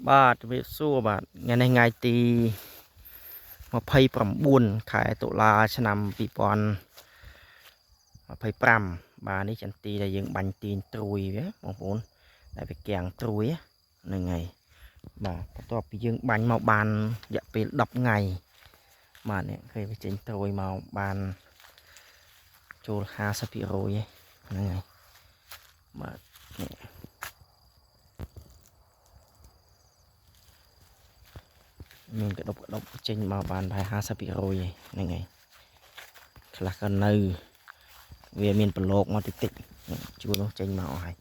បាទជំរាបសួរបាទថ្ងៃនេះថ្ងៃទី29ខែតុលាឆ្នាំ2025បាទនេះចន្ទីដែលយើងបាញ់ទាញត្រួយវាបងប្អូនដែលវាគាំងត្រួយហ្នឹងហើយបាទបន្ទាប់ពីយើងបាញ់មកបានរយៈពេល10ថ្ងៃបាទនេះឃើញវាចេញត្រួយមកបានចូល50%ហ្នឹងហើយបាទមានកដប់ចេញមកបានប្រហែល50%ហ្នឹងហើយខ្លះក៏នៅវាមានប្រឡូកមកតិចជួរនោះចេញមកអស់ហើយ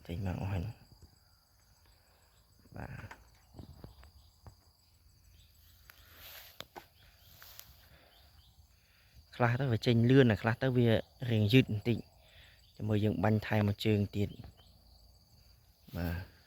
ចេញមកអស់ហើយបាទខ្លះទៅវាចេញលឿនហើយខ្លះទៅវារៀងយឺតបន្តិចជាមួយយើងបាញ់ថែមមួយជើងទៀតបាទ